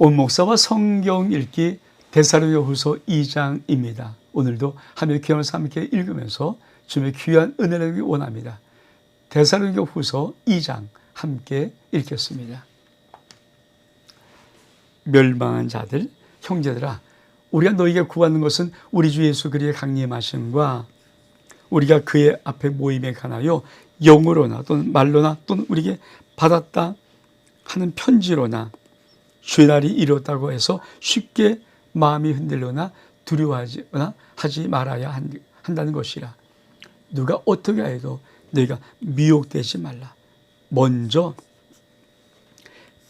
온 목사와 성경 읽기 데살로니가후서 2장입니다. 오늘도 하나님의 귀한 말씀 함께 읽으면서 주님의 귀한 은혜를 얻기 원합니다. 데살로니가후서 2장 함께 읽겠습니다. 멸망한 자들, 형제들아, 우리가 너희에게 구하는 것은 우리 주 예수 그리스도의 강림하심과 우리가 그의 앞에 모임에 관하여 영으로나 또는 말로나 또는 우리에게 받았다 하는 편지로나 주의 날이 이뤘다고 해서 쉽게 마음이 흔들거나 두려워하거나 하지 말아야 한다는 것이라. 누가 어떻게 해도 너희가 미혹되지 말라. 먼저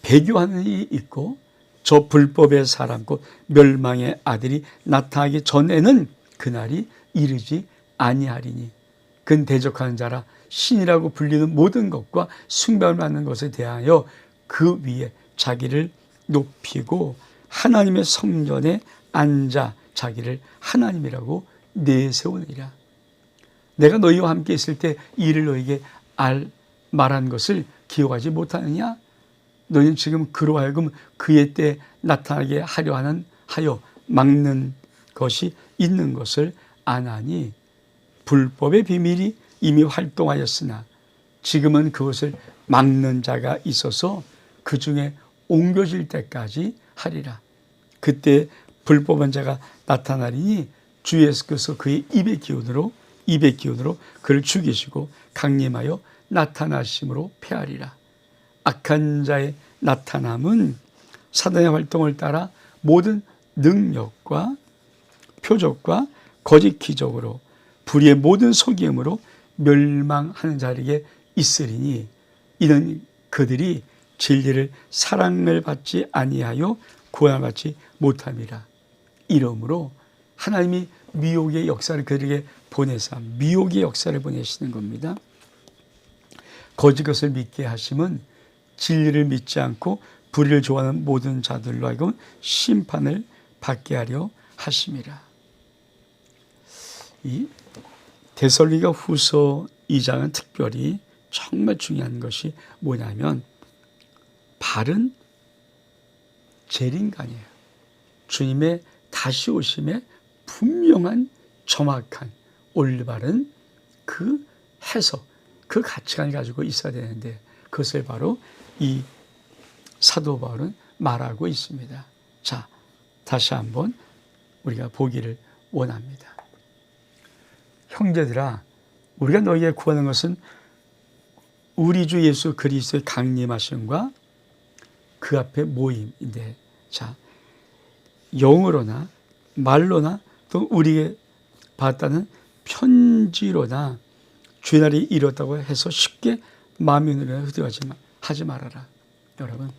배교하는 일이 있고 저 불법의 사람 곧 멸망의 아들이 나타나기 전에는 그날이 이르지 아니하리니 그는 대적하는 자라 신이라고 불리는 모든 것과 숭배를 받는 것에 대하여 그 위에 자기를 높이고 하나님의 성전에 앉아 자기를 하나님이라고 내세우느니라. 내가 너희와 함께 있을 때 이를 너희에게 말한 것을 기억하지 못하느냐? 너희는 지금 그로 하여금 그의 때에 나타나게 하여 막는 것이 있는 것을 아나니 불법의 비밀이 이미 활동하였으나 지금은 그것을 막는 자가 있어서 그 중에 옮겨질 때까지 하리라. 그때 불법한 자가 나타나리니 주 예수께서 그의 입의 기운으로 그를 죽이시고 강림하여 나타나심으로 패하리라. 악한 자의 나타남은 사단의 활동을 따라 모든 능력과 표적과 거짓 기적으로 불의의 모든 속임으로 멸망하는 자에게 있으리니 이는 그들이 진리를 사랑을 받지 아니하여 구원을 받지 못함이라. 이러므로 하나님이 미혹의 역사를 그들에게 보내사 미혹의 역사를 보내시는 겁니다. 거짓 것을 믿게 하심은 진리를 믿지 않고 불의를 좋아하는 모든 자들로 하여금 심판을 받게 하려 하심이라. 이 데살로니가후서 2장은 특별히 정말 중요한 것이 뭐냐면 바른 재림관이에요. 주님의 다시 오심에 분명한 정확한 올바른 그 해석, 그 가치관을 가지고 있어야 되는데 그것을 바로 이 사도 바울은 말하고 있습니다. 자, 다시 한번 우리가 보기를 원합니다. 형제들아, 우리가 너희에게 구하는 것은 우리 주 예수 그리스도의 강림하심과 그 앞에 모임인데, 자, 영으로나 말로나 또 우리에게 받았다는 편지로나 주의 날이 이뤘다고 해서 쉽게 마음이 하지 말아라. 여러분,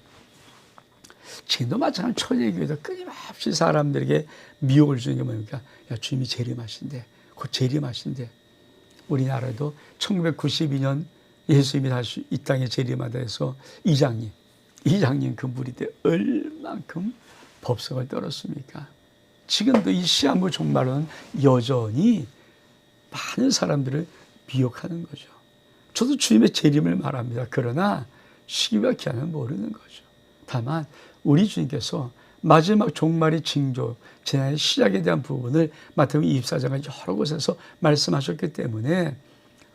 지금도 마찬가지로 초대교회도 끊임없이 사람들에게 미혹을 주는 게 뭡니까? 야, 주님이 재림하신대. 곧 재림하신대. 우리나라도 1992년 예수님이 다시 이 땅에 재림하다 해서 이장님 그 무리들 얼만큼 법석을 떨었습니까? 지금도 이 시한부 종말로는 여전히 많은 사람들을 미혹하는 거죠. 저도 주님의 재림을 말합니다. 그러나 시기와 기한은 모르는 거죠. 다만 우리 주님께서 마지막 종말의 징조, 재난의 시작에 대한 부분을 마태복음 24장을 여러 곳에서 말씀하셨기 때문에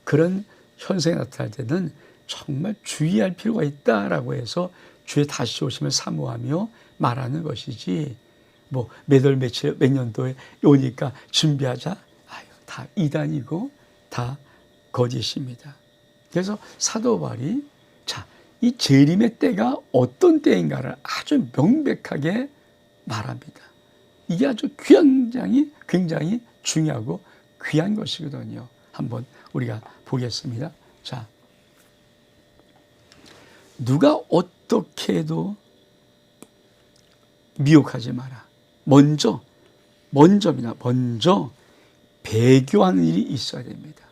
그런 현상이 나타날 때는 정말 주의할 필요가 있다라고 해서 주의 다시 오심을 사모하며 말하는 것이지, 뭐 몇 월 며칠 몇 년도에 오니까 준비하자, 다 이단이고 다 거짓입니다. 그래서 사도 바울이 이 재림의 때가 어떤 때인가를 아주 명백하게 말합니다. 이게 아주 굉장히 중요하고 귀한 것이거든요. 한번 우리가 보겠습니다. 자, 누가 어떻게 해도 미혹하지 마라. 먼저 배교하는 일이 있어야 됩니다.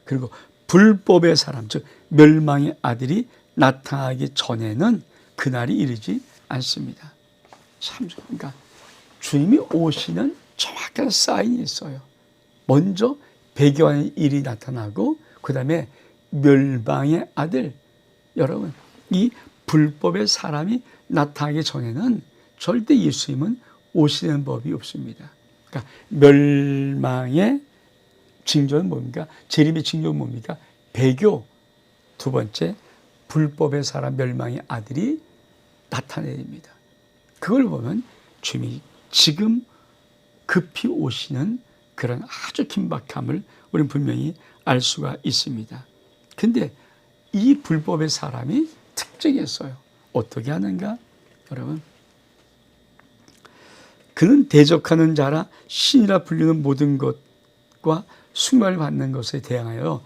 그리고 불법의 사람, 즉 멸망의 아들이 나타나기 전에는 그날이 이르지 않습니다. 참, 그러니까 주님이 오시는 정확한 사인이 있어요. 먼저 배교하는 일이 나타나고 그 다음에 멸망의 아들, 여러분 이 불법의 사람이 나타나기 전에는 절대 예수님은 오시는 법이 없습니다. 그러니까 멸망의 징조는 뭡니까? 재림의 징조는 뭡니까? 배교. 두 번째, 불법의 사람 멸망의 아들이 나타냅니다. 그걸 보면 주님이 지금 급히 오시는 그런 아주 긴박함을 우리는 분명히 알 수가 있습니다. 근데 이 불법의 사람이 특징이 있어요. 어떻게 하는가? 여러분, 그는 대적하는 자라 신이라 불리는 모든 것과 숭배를 받는 것에 대항하여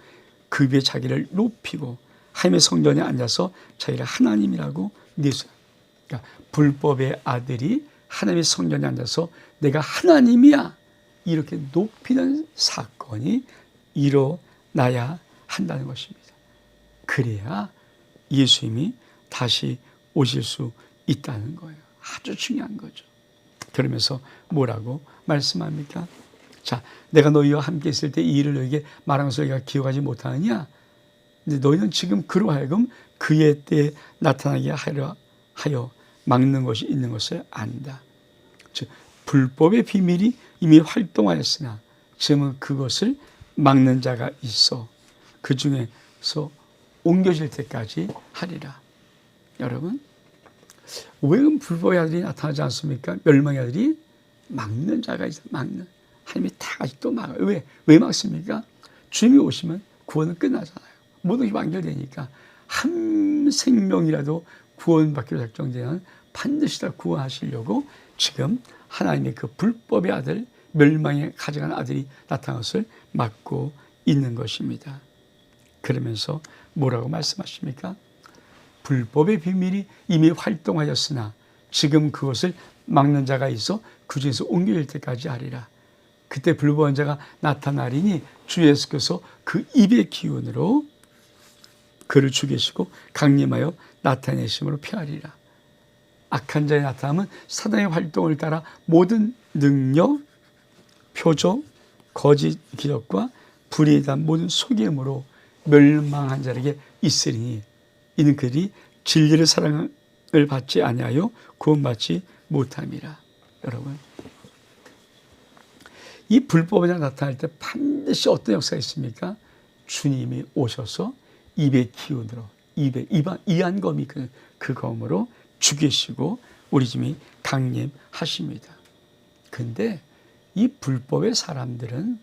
그 위에 자기를 높이고 하나님의 성전에 앉아서 자기를 하나님이라고 내세워요. 그러니까 불법의 아들이 하나님의 성전에 앉아서 내가 하나님이야 이렇게 높이는 사건이 일어나야 한다는 것입니다. 그래야 예수님이 다시 오실 수 있다는 거예요. 아주 중요한 거죠. 그러면서 뭐라고 말씀합니까? 자, 내가 너희와 함께 있을 때 이 일을 너희에게 말하면서 너희가 기억하지 못하느냐? 근데 너희는 지금 그로 하여금 그의 때에 나타나게 하여 막는 것이 있는 것을 안다. 즉 불법의 비밀이 이미 활동하였으나 지금은 그것을 막는 자가 있어 그 중에서 옮겨질 때까지 하리라. 여러분, 왜 불법의 아들이 나타나지 않습니까? 멸망의 아들이 막는 자가 있어. 막는. 하나님이 다 아직도 막아요. 왜 막습니까? 주님이 오시면 구원은 끝나잖아요. 모든 게 완결되니까 한 생명이라도 구원받기로 작정되면 반드시 다 구원하시려고 지금 하나님의 그 불법의 아들, 멸망에 가져간 아들이 나타난 것을 막고 있는 것입니다. 그러면서 뭐라고 말씀하십니까? 불법의 비밀이 이미 활동하였으나 지금 그것을 막는 자가 있어 그 중에서 옮겨질 때까지 하리라. 그때 불법한 자가 나타나리니 주 예수께서 그 입의 기운으로 그를 죽이시고 강림하여 나타내심으로 피하리라. 악한 자의 나타남은 사단의 활동을 따라 모든 능력, 표적, 거짓 기적과 불의에 대한 모든 속임으로 멸망한 자에게 있으리니 이는 그들이 진리의 사랑을 받지 아니하여 구원받지 못함이라. 여러분, 이 불법이 나타날 때 반드시 어떤 역사가 있습니까? 주님이 오셔서 입의 기운으로 이한검이 그 검으로 죽이시고 우리 주님이 강림하십니다. 근데 이 불법의 사람은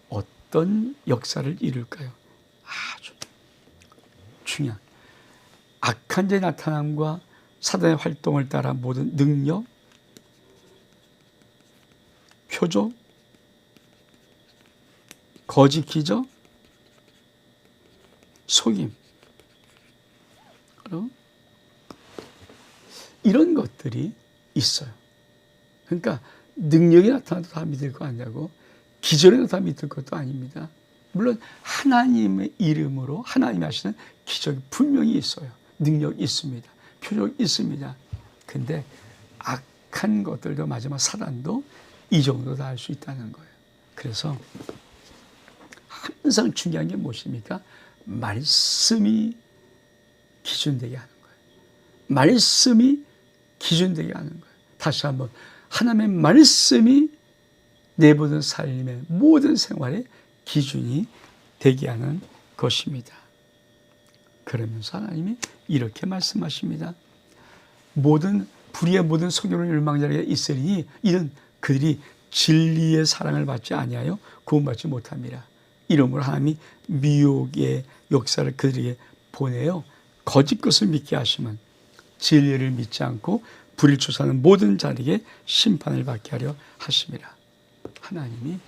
어떤 역사를 이룰까요? 아주 중요한 악한 자의 나타남과 사단의 활동을 따라 모든 능력, 표적, 거짓 기적, 속임, 이런 것들이 있어요. 그러니까 능력이 나타나도 다 믿을 거 아니냐고, 기적이 다 믿을 것도 아닙니다. 물론 하나님의 이름으로 하나님이 하시는 기적이 분명히 있어요. 능력이 있습니다. 표적이 있습니다. 근데 악한 것들도 마지막 사단도 이 정도 다 할 수 있다는 거예요. 그래서 항상 중요한 게 무엇입니까? 말씀이 기준되게 하는 거예요. 말씀이 기준되게 하는 거예요. 다시 한번 하나님의 말씀이 내 모든 삶의 모든 생활의 기준이 되게 하는 것입니다. 그러면서 하나님이 이렇게 말씀하십니다. 불의의 모든 속임을 멸망자에게 있으리니 이는 그들이 진리의 사랑을 받지 아니하여 구원받지 못함이라. 이러므로 하나님이 미혹의 역사를 그들에게 보내어 거짓 것을 믿게 하시면 진리를 믿지 않고 불의를 쫓아하는 모든 자에게 심판을 받게 하려 하심이라. 하나님이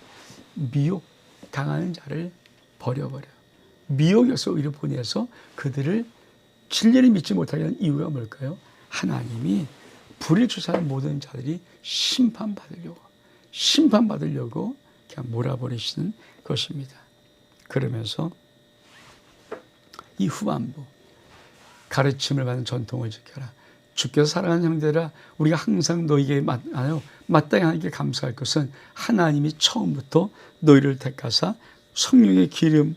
미혹 당하는 자를 버려버려요. 미혹 역사를 오히려 보내서 그들을 진리를 믿지 못하게 하는 이유가 뭘까요? 하나님이 불의를 쫓아하는 모든 자들이 심판받으려고 그냥 몰아버리시는 것입니다. 그러면서 이 후반부, 가르침을 받는 전통을 지켜라. 주께서 사랑하는 형제들아, 우리가 항상 너희에게 마땅히 하나님께 감사할 것은 하나님이 처음부터 너희를 택하사 성령의 기름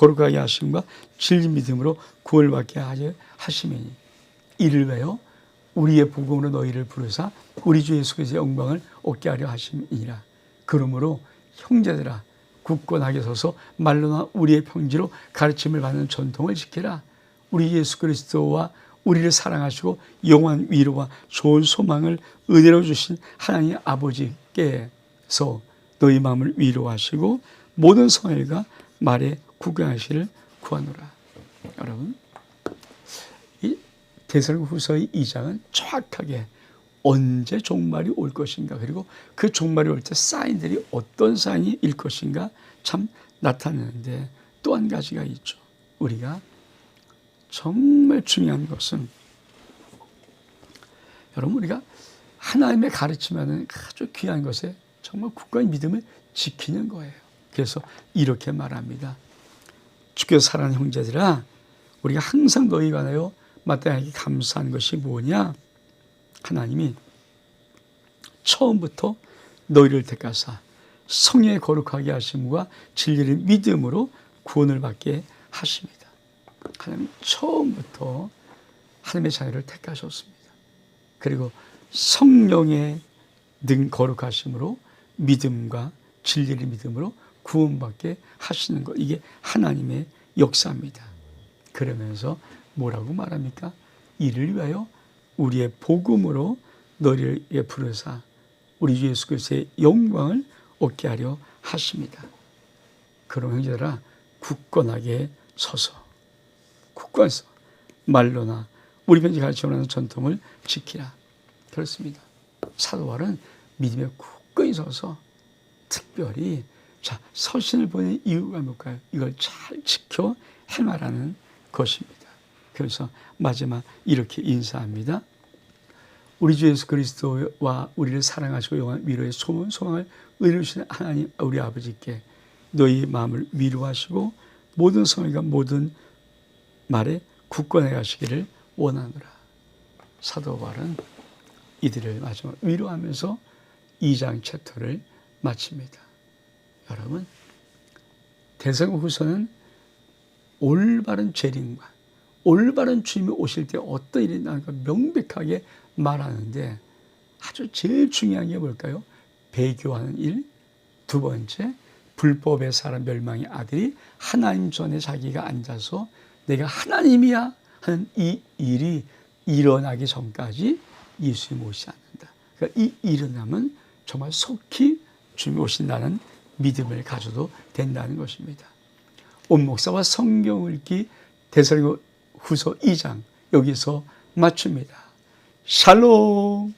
거룩하게 하심과 진리 믿음으로 구원을 받게 하려 하심이니 이를 위하여 우리의 복음으로 너희를 부르사 우리 주 예수 그리스도의 영광을 얻게 하려 하심이니라. 그러므로 형제들아 굳건하게 서서 말로나 우리의 평지로 가르침을 받는 전통을 지키라. 우리 예수 그리스도와 우리를 사랑하시고 영원한 위로와 좋은 소망을 은혜로 주신 하나님 아버지께서 너희 마음을 위로하시고 모든 성일과 말에 굳건하시기를 구하노라. 여러분, 이 데살로니가후서의 2장은 정확하게 언제 종말이 올 것인가, 그리고 그 종말이 올 때 사인들이 어떤 사인일 것인가 참 나타내는데, 또 한 가지가 있죠. 우리가 정말 중요한 것은, 여러분, 우리가 하나님의 가르치면은 아주 귀한 것에 정말 굳건히 믿음을 지키는 거예요. 그래서 이렇게 말합니다. 주께서 사랑하는 형제들아, 우리가 항상 너희 관하여 마땅하게 감사한 것이 뭐냐? 하나님이 처음부터 너희를 택하사 성령의 거룩하게 하심과 진리를 믿음으로 구원을 받게 하십니다. 하나님 처음부터 하나님의 자녀를 택하셨습니다. 그리고 성령의 능 거룩하심으로 믿음과 진리를 믿음으로 구원받게 하시는 것, 이게 하나님의 역사입니다. 그러면서 뭐라고 말합니까? 이를 위하여 우리의 복음으로 너희를 부르사 우리 주 예수 그리스도의 영광을 얻게 하려 하십니다. 그럼 형제들아 굳건하게 서서 굳건해서 말로나 우리 편지 가르쳐 오는 전통을 지키라. 그렇습니다. 사도 바울은 믿음에 굳건히 서서 특별히 서신을 보낸 이유가 뭘까요? 이걸 잘 지켜 행하라는 것입니다. 그래서 마지막 이렇게 인사합니다. 우리 주 예수 그리스도와 우리를 사랑하시고 영원한 위로의 소망을 이루시는 하나님 우리 아버지께 너희 마음을 위로하시고 모든 성의가 모든 말에 굳건해 가시기를 원하노라. 사도 바울은 이들을 마지막 위로하면서 2장 챕터를 마칩니다. 여러분, 데살로니가후서는 올바른 재림과 올바른 주님이 오실 때 어떤 일이 나는가 명백하게 말하는데, 아주 제일 중요한 게 뭘까요? 배교하는 일, 두 번째 불법의 사람 멸망의 아들이 하나님 전에 자기가 앉아서 내가 하나님이야 하는 이 일이 일어나기 전까지 예수님 오시지 않는다. 그러니까 이 일어나면 정말 속히 주님이 오신다는 믿음을 가져도 된다는 것입니다. 온 목사와 성경 읽기 데살로니가후서 2장 여기서 마칩니다. 샬롬.